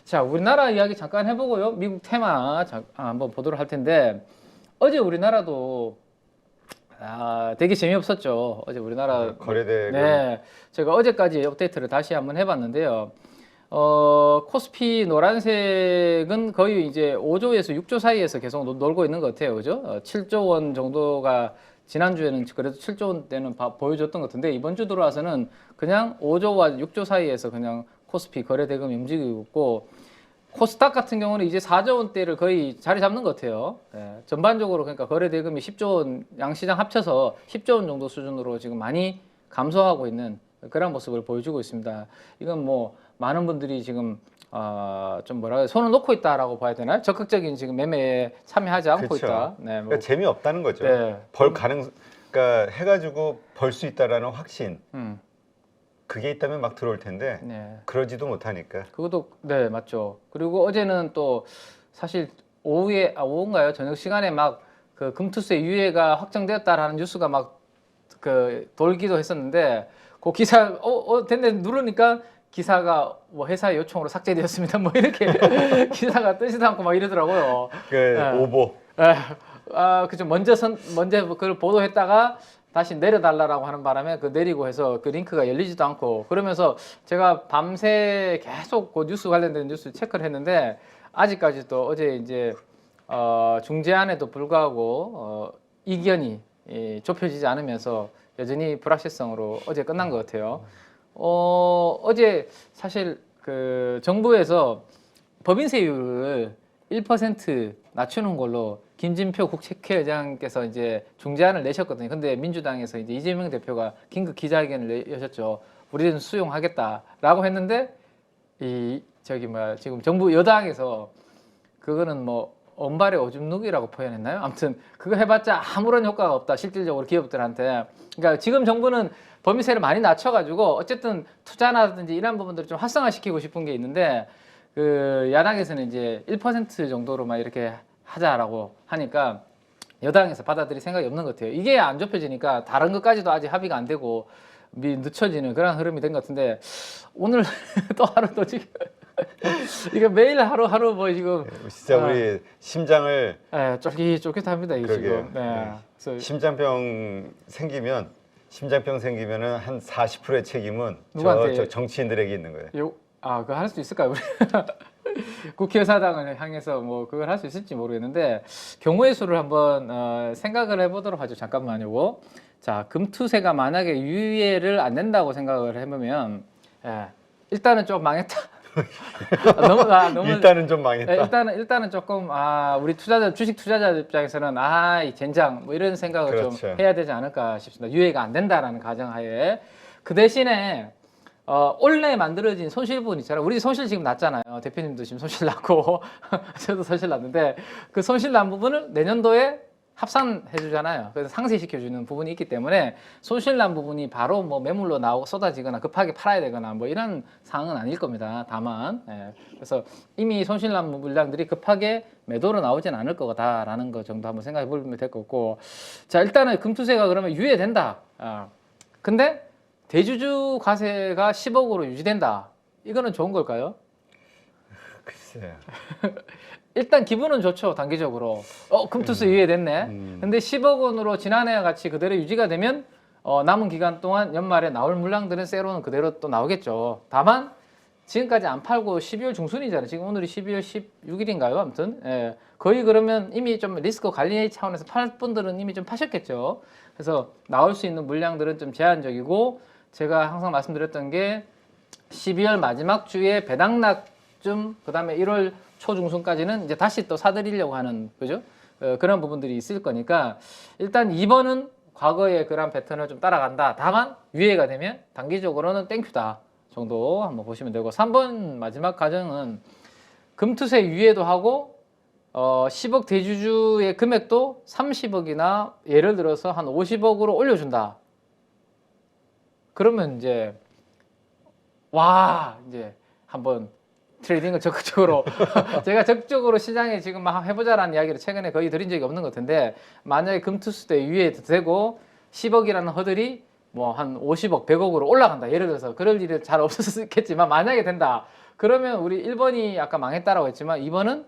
자, 우리나라 이야기 잠깐 해보고요. 미국 테마 한번 보도록 할 텐데, 어제 우리나라도 되게 재미없었죠. 어제 우리나라 거래대금. 네, 제가 어제까지 업데이트를 다시 한번 해봤는데요. 코스피 노란색은 거의 이제 5조에서 6조 사이에서 계속 놀고 있는 것 같아요. 그죠? 7조 원 정도가 지난주에는 그래도 7조 원대는 보여줬던 것 같은데 이번 주 들어와서는 그냥 5조와 6조 사이에서 그냥 코스피 거래대금이 움직이고 있고 코스닥 같은 경우는 이제 4조 원대를 거의 자리 잡는 것 같아요. 예, 전반적으로 그러니까 거래대금이 10조 원, 양시장 합쳐서 10조 원 정도 수준으로 지금 많이 감소하고 있는 그런 모습을 보여주고 있습니다. 이건 뭐 많은 분들이 지금 좀 뭐라 손을 놓고 있다라고 봐야 되나요? 적극적인 지금 매매에 참여하지 않고 그렇죠. 있다. 네, 뭐. 그러니까 재미없다는 거죠. 네. 그러니까 해가지고 벌 수 있다라는 확신. 음, 그게 있다면 막 들어올 텐데 네. 그러지도 못하니까. 그것도 네 맞죠. 그리고 어제는 또 사실 오후인가요? 저녁 시간에 막 그 금투세 유예가 확정되었다라는 뉴스가 막 그 돌기도 했었는데 그 기사 됐네 누르니까 기사가 뭐 회사의 요청으로 삭제되었습니다. 뭐 이렇게 기사가 뜨지도 않고 막 이러더라고요. 그 네. 오보. 그죠. 먼저 그걸 보도했다가 다시 내려달라고 하는 바람에 그 내리고 해서 그 링크가 열리지도 않고 그러면서 제가 밤새 계속 그 뉴스 관련된 뉴스 체크를 했는데 아직까지도 어제 이제 중재안에도 불구하고 이견이 좁혀지지 않으면서 여전히 불확실성으로 어제 끝난 것 같아요. 어제 사실 그 정부에서 법인세율을 1% 낮추는 걸로 김진표 국회의장께서 이제 중재안을 내셨거든요. 근데 민주당에서 이제 이재명 대표가 긴급 기자회견을 여셨죠. 우리는 수용하겠다라고 했는데 지금 정부 여당에서 그거는 뭐 언발의 오줌 누기라고 표현했나요? 아무튼 그거 해봤자 아무런 효과가 없다. 실질적으로 기업들한테. 그러니까 지금 정부는 법인세를 많이 낮춰가지고 어쨌든 투자나든지 이런 부분들을 좀 활성화시키고 싶은 게 있는데 그 야당에서는 이제 1% 정도로만 이렇게 하자라고 하니까 여당에서 받아들일 생각이 없는 것 같아요. 이게 안 좁혀지니까 다른 것까지도 아직 합의가 안 되고 늦춰지는 그런 흐름이 된 것 같은데 오늘 또 하루 또 지금 이거 매일 하루 뭐 지금 진짜 우리 심장을 쫄깃쫄깃합니다 이게 지금. 네. 그래서 심장병 생기면은 한 40%의 책임은 저 정치인들에게 있는 거예요. 그거 할 수 있을까요? 우리 국회의사당을 향해서 뭐 그걸 할 수 있을지 모르겠는데 경우의 수를 한번 생각을 해보도록 하죠. 잠깐만요. 자, 금투세가 만약에 유예를 안 된다고 생각을 해보면 일단은 좀 망했다. 일단은 좀 망했다. 일단은 조금 우리 주식 투자자 입장에서는 이 젠장 뭐 이런 생각을 그렇죠. 좀 해야 되지 않을까 싶습니다. 유예가 안 된다라는 가정하에 그 대신에 올해 만들어진 손실분 있잖아요. 우리 손실 지금 났잖아요. 대표님도 지금 손실 났고 저도 손실 났는데 그 손실 난 부분을 내년도에 합산해 주잖아요. 그래서 상쇄시켜 주는 부분이 있기 때문에 손실 난 부분이 바로 뭐 매물로 나오고 쏟아지거나 급하게 팔아야 되거나 뭐 이런 상황은 아닐 겁니다. 다만 그래서 이미 손실 난 물량들이 급하게 매도로 나오진 않을 거다라는 거 정도 한번 생각해 보면 될 것 같고 자 일단은 금투세가 그러면 유예된다. 근데 대주주 과세가 10억으로 유지된다. 이거는 좋은 걸까요? 글쎄요. 일단 기분은 좋죠. 단기적으로. 금투세 유예됐네. 근데 10억 원으로 지난해와 같이 그대로 유지가 되면 남은 기간 동안 연말에 나올 물량들은 세로는 그대로 또 나오겠죠. 다만 지금까지 안 팔고 12월 중순이잖아요. 지금 오늘이 12월 16일인가요? 아무튼 거의 그러면 이미 좀 리스크 관리 차원에서 팔 분들은 이미 좀 파셨겠죠. 그래서 나올 수 있는 물량들은 좀 제한적이고 제가 항상 말씀드렸던 게 12월 마지막 주에 배당락쯤 그다음에 1월 초중순까지는 이제 다시 또 사들이려고 하는 그죠? 그런 부분들이 있을 거니까 일단 2번은 과거의 그런 패턴을 좀 따라간다. 다만 유예가 되면 단기적으로는 땡큐다 정도 한번 보시면 되고 3번 마지막 가정은 금투세 유예도 하고 10억 대주주의 금액도 30억이나 예를 들어서 한 50억으로 올려준다. 그러면 이제 이제 한번 트레이딩을 적극적으로 제가 적극적으로 시장에 지금 막 해보자라는 이야기를 최근에 거의 드린 적이 없는 것 같은데 만약에 금투세 유예도 되고 10억이라는 허들이 뭐 한 50억, 100억으로 올라간다. 예를 들어서 그럴 일이 잘 없었겠지만 만약에 된다. 그러면 우리 1번이 아까 망했다라고 했지만 2번은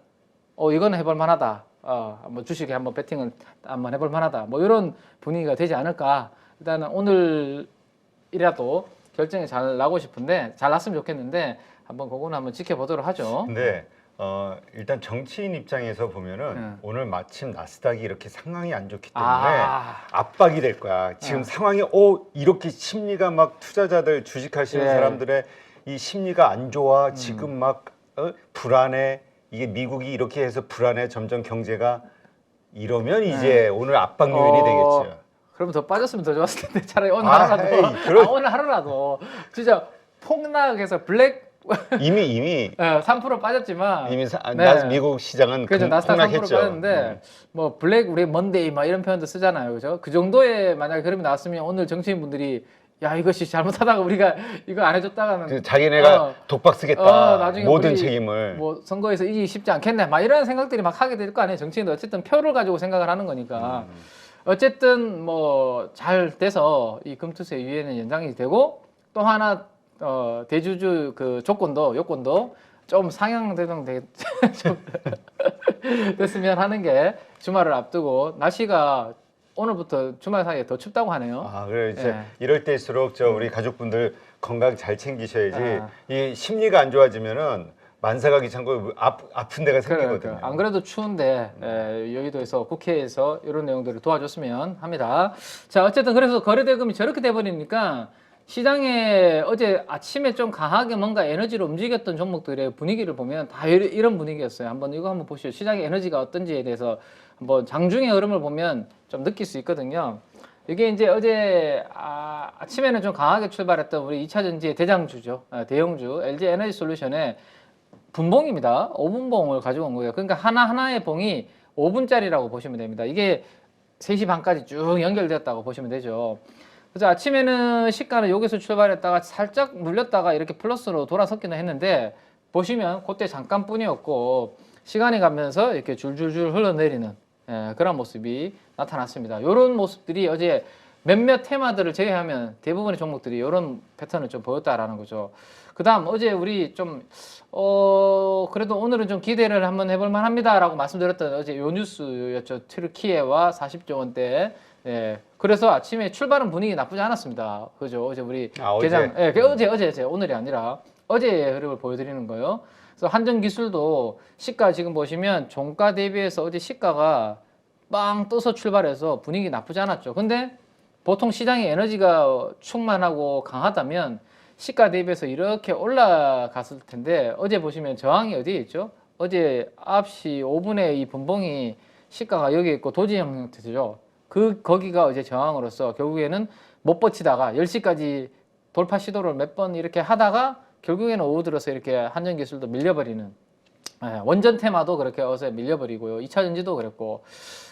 이거는 해볼 만하다. 한번 주식에 한번 배팅을 한번 해볼 만하다. 뭐 이런 분위기가 되지 않을까. 일단은 오늘이라도 결정이 잘 나고 싶은데 잘 났으면 좋겠는데 한번 그거는 한번 지켜보도록 하죠. 근데 일단 정치인 입장에서 보면은 오늘 마침 나스닥이 이렇게 상황이 안 좋기 때문에 압박이 될 거야. 지금 상황이 이렇게 심리가 막 투자자들 주식하시는 예. 사람들의 이 심리가 안 좋아. 지금 막 불안해. 이게 미국이 이렇게 해서 불안해. 점점 경제가 이러면 이제 오늘 압박 요인이 되겠죠. 그러면 더 빠졌으면 더 좋았을 텐데 차라리 오늘 에이, 오늘 하루라도 진짜 폭락해서 블랙 이미 3% 빠졌지만 이미 네. 미국 시장은 그죠, 나스닥 3% 폭락했죠. 빠졌는데 뭐 블랙 우리 먼데이 막 이런 표현도 쓰잖아요, 그죠? 그 정도의 만약에 그림이 나왔으면 오늘 정치인 분들이 야 이것이 잘못하다가 우리가 이거 안 해줬다가는 자기네가 독박 쓰겠다. 나중에 모든 우리 책임을. 뭐 선거에서 이기기 쉽지 않겠네, 막 이런 생각들이 막 하게 될 거 아니에요. 정치인도 어쨌든 표를 가지고 생각을 하는 거니까. 어쨌든 뭐 잘 돼서 이 금투세 유예는 연장이 되고 또 하나 대주주 그 요건도 좀 상향되는 됐으면 하는 게 주말을 앞두고 날씨가 오늘부터 주말 사이에 더 춥다고 하네요. 그래 이제 예. 이럴 때일수록 우리 가족분들 건강 잘 챙기셔야지. 아. 이 심리가 안 좋아지면은 만사가 귀찮고 아픈 데가 생기거든요. 그러니까. 안 그래도 추운데 여의도에서 국회에서 이런 내용들을 도와줬으면 합니다. 자, 어쨌든 그래서 거래대금이 저렇게 돼버리니까 시장에 어제 아침에 좀 강하게 뭔가 에너지로 움직였던 종목들의 분위기를 보면 다 이런 분위기였어요. 이거 한번 보시죠. 시장의 에너지가 어떤지에 대해서 한번 장중의 흐름을 보면 좀 느낄 수 있거든요. 이게 이제 어제 아침에는 좀 강하게 출발했던 우리 2차 전지의 대장주죠. 대형주 LG 에너지 솔루션의 분봉입니다. 5분봉을 가지고 온 거예요. 그러니까 하나하나의 봉이 5분짜리라고 보시면 됩니다. 이게 3시 반까지 쭉 연결되었다고 보시면 되죠. 그래서 아침에는 시가는 여기서 출발했다가 살짝 눌렸다가 이렇게 플러스로 돌아섰기는 했는데 보시면 그때 잠깐뿐이었고 시간이 가면서 이렇게 줄줄줄 흘러내리는 그런 모습이 나타났습니다. 이런 모습들이 어제 몇몇 테마들을 제외하면 대부분의 종목들이 이런 패턴을 좀 보였다라는 거죠. 그 다음 어제 우리 좀 그래도 오늘은 좀 기대를 한번 해볼 만합니다라고 말씀드렸던 어제 요 뉴스였죠. 튀르키예와 40조 원대. 그래서 아침에 출발은 분위기 나쁘지 않았습니다. 그죠? 어제 우리 개장, 어제 오늘이 아니라 어제의 흐름을 보여드리는 거예요. 그래서 한전기술도 시가 지금 보시면 종가 대비해서 어제 시가가 빵 떠서 출발해서 분위기 나쁘지 않았죠. 근데 보통 시장의 에너지가 충만하고 강하다면 시가 대비해서 이렇게 올라갔을 텐데 어제 보시면 저항이 어디에 있죠? 어제 9시 5분에 이 분봉이 시가가 여기 있고 도지형 형태죠. 거기가 어제 저항으로서 결국에는 못 버티다가 10시까지 돌파 시도를 몇 번 이렇게 하다가 결국에는 오후 들어서 이렇게 한전기술도 밀려버리는 원전 테마도 그렇게 어제 밀려버리고요. 2차 전지도 그랬고.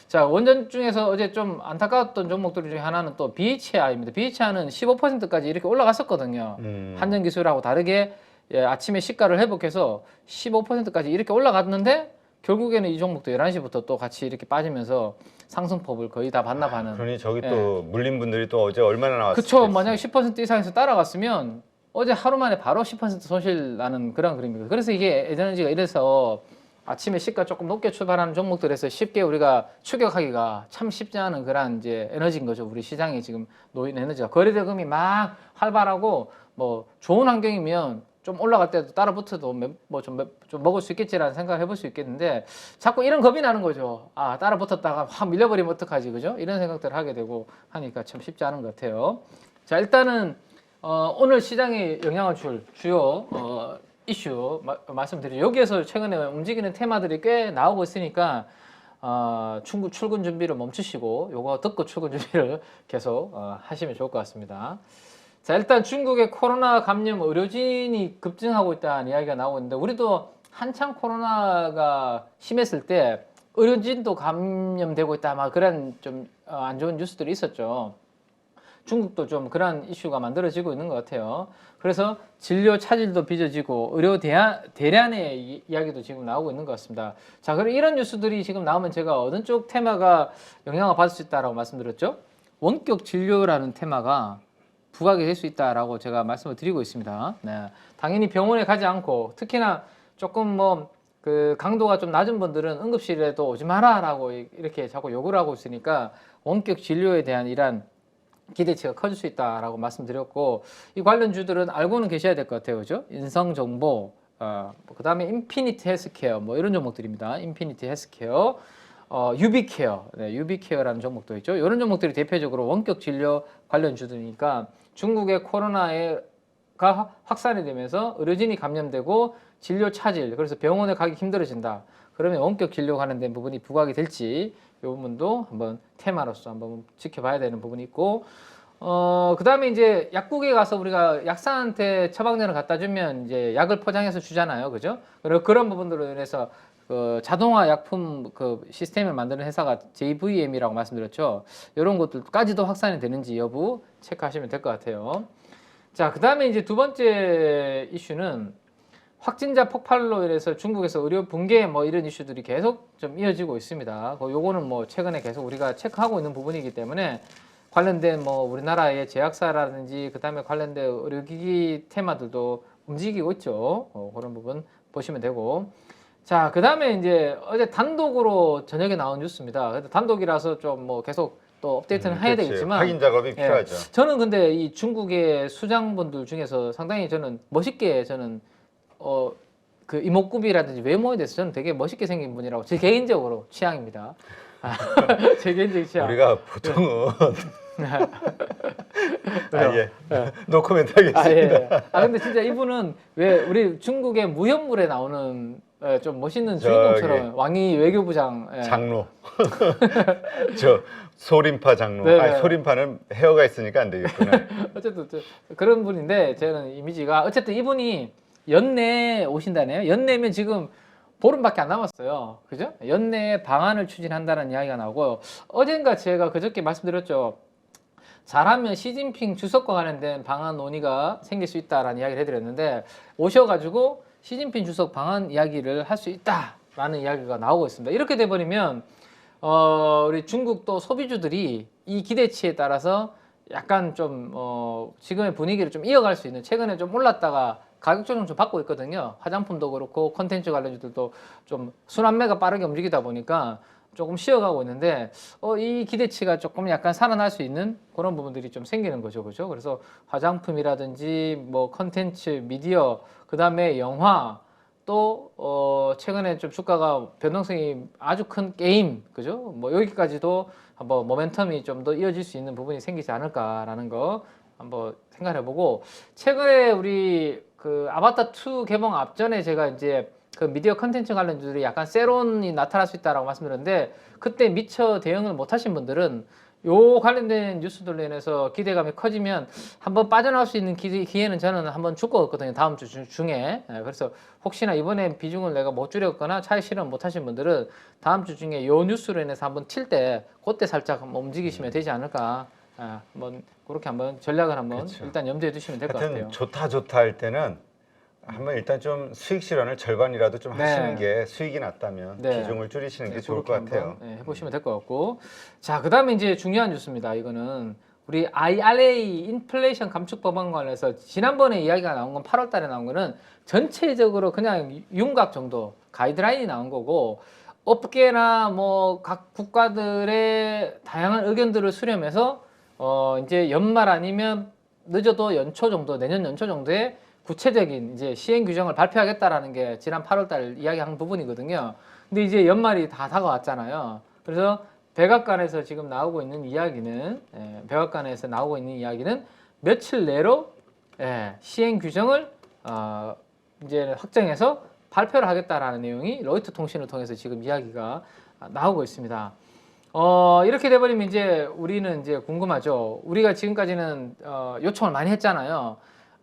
자, 원전 중에서 어제 좀 안타까웠던 종목들 중에 하나는 또 BHI입니다. BHI는 15%까지 이렇게 올라갔었거든요. 한전기술하고 다르게 아침에 시가를 회복해서 15%까지 이렇게 올라갔는데 결국에는 이 종목도 11시부터 또 같이 이렇게 빠지면서 상승폭을 거의 다 반납하는. 그러니 저기 또 물린 분들이 또 어제 얼마나 나왔을까? 그쵸. 만약에 10% 이상에서 따라갔으면 어제 하루 만에 바로 10% 손실 나는 그런 그림입니다. 그래서 이게 에너지가 이래서 아침에 시가 조금 높게 출발하는 종목들에서 쉽게 우리가 추격하기가 참 쉽지 않은 그런 이제 에너지인 거죠. 우리 시장에 지금 놓인 에너지가 거래대금이 막 활발하고 뭐 좋은 환경이면 좀 올라갈 때도 따라 붙어도 좀 먹을 수 있겠지라는 생각을 해볼 수 있겠는데 자꾸 이런 겁이 나는 거죠. 따라 붙었다가 확 밀려버리면 어떡하지, 그죠? 이런 생각들을 하게 되고 하니까 참 쉽지 않은 것 같아요. 자, 일단은 오늘 시장에 영향을 줄 주요 이슈 말씀드리죠. 여기에서 최근에 움직이는 테마들이 꽤 나오고 있으니까 출근 준비를 멈추시고 요거 듣고 출근 준비를 계속 하시면 좋을 것 같습니다. 자, 일단 중국의 코로나 감염 의료진이 급증하고 있다는 이야기가 나오고 있는데 우리도 한창 코로나가 심했을 때 의료진도 감염되고 있다 막 그런 좀 안 좋은 뉴스들이 있었죠. 중국도 좀 그런 이슈가 만들어지고 있는 것 같아요. 그래서 진료 차질도 빚어지고 의료 대란의 이야기도 지금 나오고 있는 것 같습니다. 자, 그럼 이런 뉴스들이 지금 나오면 제가 어느 쪽 테마가 영향을 받을 수 있다라고 말씀드렸죠? 원격 진료라는 테마가 부각이 될 수 있다라고 제가 말씀을 드리고 있습니다. 네. 당연히 병원에 가지 않고 특히나 조금 뭐 그 강도가 좀 낮은 분들은 응급실에도 오지 마라라고 이렇게 자꾸 요구를 하고 있으니까 원격 진료에 대한 이런 기대치가 커질 수 있다라고 말씀드렸고 이 관련주들은 알고는 계셔야 될 것 같아요, 그죠? 인성정보, 그다음에 인피니티 헬스케어 뭐 이런 종목들입니다. 인피니티 헬스케어, 유비케어, 네, 유비케어라는 종목도 있죠. 이런 종목들이 대표적으로 원격 진료 관련주들이니까 중국의 코로나가 확산이 되면서 의료진이 감염되고 진료 차질, 그래서 병원에 가기 힘들어진다. 그러면 원격 진료 관련된 부분이 부각이 될지 이 부분도 한번 테마로서 한번 지켜봐야 되는 부분이 있고, 그 다음에 이제 약국에 가서 우리가 약사한테 처방전을 갖다 주면 이제 약을 포장해서 주잖아요, 그죠? 그런 부분들로 인해서 그 자동화 약품 그 시스템을 만드는 회사가 JVM이라고 말씀드렸죠. 이런 것들까지도 확산이 되는지 여부 체크하시면 될 것 같아요. 자, 그 다음에 이제 두 번째 이슈는 확진자 폭발로 인해서 중국에서 의료 붕괴 뭐 이런 이슈들이 계속 좀 이어지고 있습니다. 요거는 뭐 최근에 계속 우리가 체크하고 있는 부분이기 때문에 관련된 뭐 우리나라의 제약사라든지 그다음에 관련된 의료기기 테마들도 움직이고 있죠. 그런 부분 보시면 되고. 자, 그다음에 이제 어제 단독으로 저녁에 나온 뉴스입니다. 단독이라서 좀 뭐 계속 또 업데이트는 해야 되겠지만 확인 작업이 필요하죠. 저는 근데 이 중국의 수장분들 중에서 상당히 저는 멋있게 저는 그 이목구비라든지 외모에 대해서 저는 되게 멋있게 생긴 분이라고 제 개인적으로 취향입니다. 제 개인적인 취향. 우리가 보통은 예. 노코멘트 하겠습니다. 예. 근데 진짜 이분은 왜 우리 중국의 무협물에 나오는 좀 멋있는 주인공처럼 왕이 외교부장 장로. 저 소림파 장로. 네. 소림파는 헤어가 있으니까 안 되겠구나. 어쨌든 그런 분인데 저는 이미지가 어쨌든 이분이 연내에 오신다네요. 연내면 지금 보름밖에 안 남았어요. 그죠? 연내에 방안을 추진한다는 이야기가 나오고 어젠가 제가 그저께 말씀드렸죠. 잘하면 시진핑 주석과 관련된 방안 논의가 생길 수 있다라는 이야기를 해드렸는데 오셔가지고 시진핑 주석 방안 이야기를 할 수 있다라는 이야기가 나오고 있습니다. 이렇게 돼버리면 우리 중국 또 소비주들이 이 기대치에 따라서 약간 좀 지금의 분위기를 좀 이어갈 수 있는 최근에 좀 올랐다가 가격 조정 좀 받고 있거든요. 화장품도 그렇고 콘텐츠 관련주들도 좀 순환매가 빠르게 움직이다 보니까 조금 쉬어가고 있는데 이 기대치가 조금 약간 살아날 수 있는 그런 부분들이 좀 생기는 거죠, 그죠? 그래서 화장품이라든지 뭐 콘텐츠, 미디어, 그 다음에 영화 또 최근에 좀 주가가 변동성이 아주 큰 게임, 그죠? 뭐 여기까지도 한번 모멘텀이 좀 더 이어질 수 있는 부분이 생기지 않을까라는 거 한번 생각해보고 최근에 우리 그 아바타 2 개봉 앞전에 제가 이제 그 미디어 컨텐츠 관련주들이 약간 세론이 나타날 수 있다라고 말씀드렸는데 그때 미처 대응을 못하신 분들은 요 관련된 뉴스들로 인해서 기대감이 커지면 한번 빠져나올 수 있는 기회는 저는 한번 줄 것 같거든요. 다음 주 중에. 그래서 혹시나 이번에 비중을 내가 못 줄였거나 차익 실현 못하신 분들은 다음 주 중에 요 뉴스로 인해서 한번 튈 때 그때 살짝 한번 움직이시면 되지 않을까. 한번 그렇게 한번 전략을 한번 그렇죠. 일단 염두에 두시면 될 것 같아요. 좋다 할 때는 한번 일단 좀 수익 실현을 절반이라도 좀 하시는 게 수익이 났다면 비중을 줄이시는 게 좋을 것 같아요. 해보시면 될 것 같고, 자 그다음에 이제 중요한 뉴스입니다. 이거는 우리 IRA 인플레이션 감축 법안 관련해서 지난번에 이야기가 나온 건 8월달에 나온 거는 전체적으로 그냥 윤곽 정도 가이드라인이 나온 거고 업계나 뭐 각 국가들의 다양한 의견들을 수렴해서 이제 연말 아니면 늦어도 연초 정도, 내년 연초 정도에 구체적인 이제 시행 규정을 발표하겠다라는 게 지난 8월달 이야기한 부분이거든요. 근데 이제 연말이 다 다가왔잖아요. 그래서 백악관에서 지금 나오고 있는 이야기는 백악관에서 나오고 있는 이야기는 며칠 내로 시행 규정을 이제 확정해서 발표를 하겠다라는 내용이 로이터 통신을 통해서 지금 이야기가 나오고 있습니다. 이렇게 돼버리면 이제 우리는 이제 궁금하죠. 우리가 지금까지는 요청을 많이 했잖아요.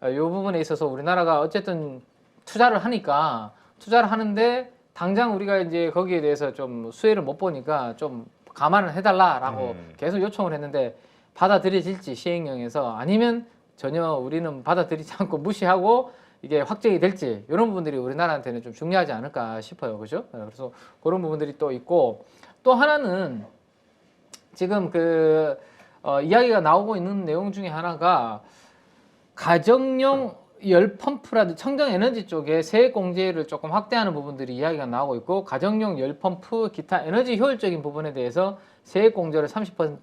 이 부분에 있어서 우리나라가 어쨌든 투자를 하니까 투자를 하는데 당장 우리가 이제 거기에 대해서 좀 수혜를 못 보니까 좀 감안을 해달라라고 계속 요청을 했는데 받아들여질지 시행령에서 아니면 전혀 우리는 받아들이지 않고 무시하고 이게 확정이 될지 이런 부분들이 우리나라한테는 좀 중요하지 않을까 싶어요, 그죠? 그래서 그런 부분들이 또 있고 또 하나는 지금 그 이야기가 나오고 있는 내용 중에 하나가 가정용 열 펌프라든지 청정 에너지 쪽에 세액 공제를 조금 확대하는 부분들이 이야기가 나오고 있고, 가정용 열 펌프 기타 에너지 효율적인 부분에 대해서 세액 공제를 30%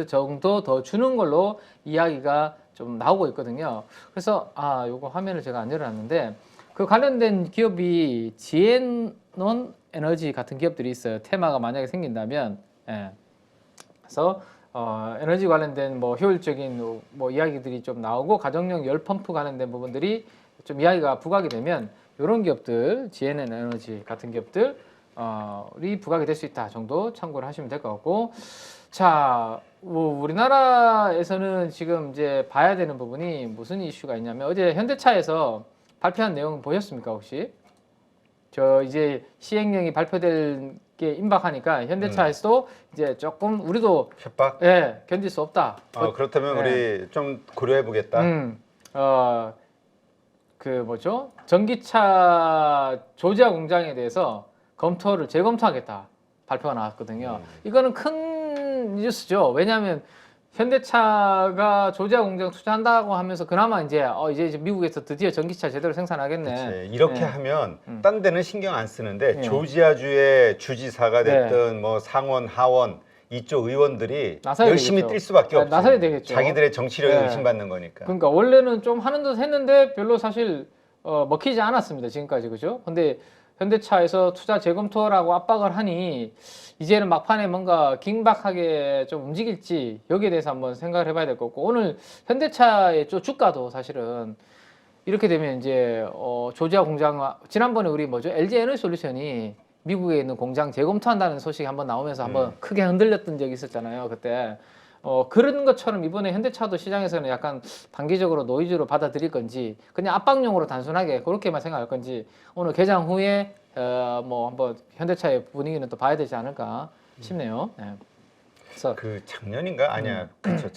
정도 더 주는 걸로 이야기가 좀 나오고 있거든요. 그래서 요거 화면을 제가 안 열어놨는데, 그 관련된 기업이 지앤온 에너지 같은 기업들이 있어요. 테마가 만약에 생긴다면, 예. 그래서 에너지 관련된 뭐 효율적인 뭐 이야기들이 좀 나오고, 가정용 열 펌프 관련된 부분들이 좀 이야기가 부각이 되면, 이런 기업들, 지앤엔 에너지 같은 기업들이 부각이 될 수 있다 정도 참고를 하시면 될 것 같고, 자, 뭐 우리나라에서는 지금 이제 봐야 되는 부분이 무슨 이슈가 있냐면, 어제 현대차에서 발표한 내용 보셨습니까 혹시? 저 이제 시행령이 발표될 게 임박하니까 현대차에서도 이제 조금 우리도 협박? 예, 견딜 수 없다. 그렇다면 우리 좀 고려해 보겠다. 그 뭐죠? 전기차 조지아 공장에 대해서 재검토하겠다 발표가 나왔거든요. 이거는 큰 뉴스죠. 왜냐하면 현대차가 조지아 공장 투자한다고 하면서 그나마 이제 미국에서 드디어 전기차 제대로 생산하겠네. 그치. 이렇게 네. 하면 딴 데는 신경 안 쓰는데 네. 조지아주의 주지사가 됐든 네. 뭐 상원, 하원 이쪽 의원들이 나서야 열심히 되겠죠. 뛸 수밖에 네, 없지. 나서야 되겠죠. 자기들의 정치력이 네. 의심받는 거니까. 그러니까 원래는 좀 하는 듯 했는데 별로 사실 먹히지 않았습니다. 지금까지. 그죠? 근데 현대차에서 투자 재검토라고 압박을 하니 이제는 막판에 뭔가 긴박하게 좀 움직일지 여기에 대해서 한번 생각을 해봐야 될 것 같고, 오늘 현대차의 주가도 사실은 이렇게 되면 이제 조지아 공장, 지난번에 우리 LG 에너지 솔루션이 미국에 있는 공장 재검토한다는 소식이 한번 나오면서 한번 크게 흔들렸던 적이 있었잖아요. 그때 그런 것처럼 이번에 현대차도 시장에서는 약간 단기적으로 노이즈로 받아들일 건지, 그냥 압박용으로 단순하게 그렇게만 생각할 건지, 오늘 개장 후에 뭐 한번 현대차의 분위기는 또 봐야 되지 않을까 싶네요. 네. 그래서 그 작년인가? 아니야. 그렇죠.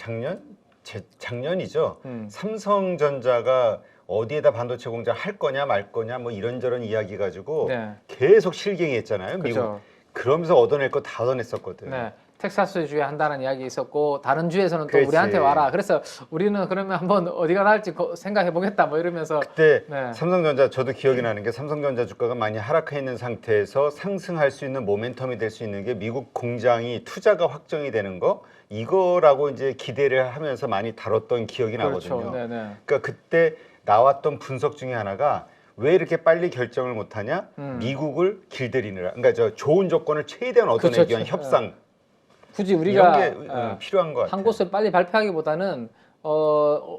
작년이죠. 삼성전자가 어디에다 반도체 공장 할 거냐 말 거냐 뭐 이런저런 이야기 가지고 네. 계속 실갱이했잖아요. 미국. 그렇죠. 그러면서 얻어낼 거 다 얻어냈었거든. 네. 텍사스 주에 한다는 이야기 있었고, 다른 주에서는 또 그렇지. 우리한테 와라. 그래서 우리는 그러면 한번 어디가 나을지 생각해 보겠다 뭐 이러면서. 그때 네. 삼성전자, 저도 기억이 나는 게 삼성전자 주가가 많이 하락해 있는 상태에서 상승할 수 있는 모멘텀이 될 수 있는 게 미국 공장이 투자가 확정이 되는 거, 이거라고 이제 기대를 하면서 많이 다뤘던 기억이 그렇죠. 나거든요. 네네. 그러니까 그때 나왔던 분석 중에 하나가, 왜 이렇게 빨리 결정을 못하냐? 미국을 길들이느라. 그러니까 저 좋은 조건을 최대한 얻어내기 그렇죠. 위한 협상. 굳이 우리가 이런 게 필요한 것 같아요. 한 곳을 빨리 발표하기보다는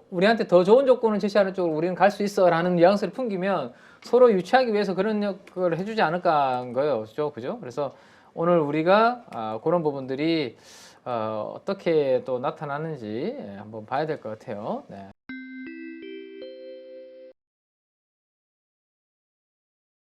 우리한테 더 좋은 조건을 제시하는 쪽으로 우리는 갈 수 있어라는 뉘앙스를 풍기면 서로 유치하기 위해서 그런 걸 해주지 않을까 한 거예요, 그죠? 그래서 오늘 우리가 그런 부분들이 어떻게 또 나타나는지 한번 봐야 될 것 같아요. 네.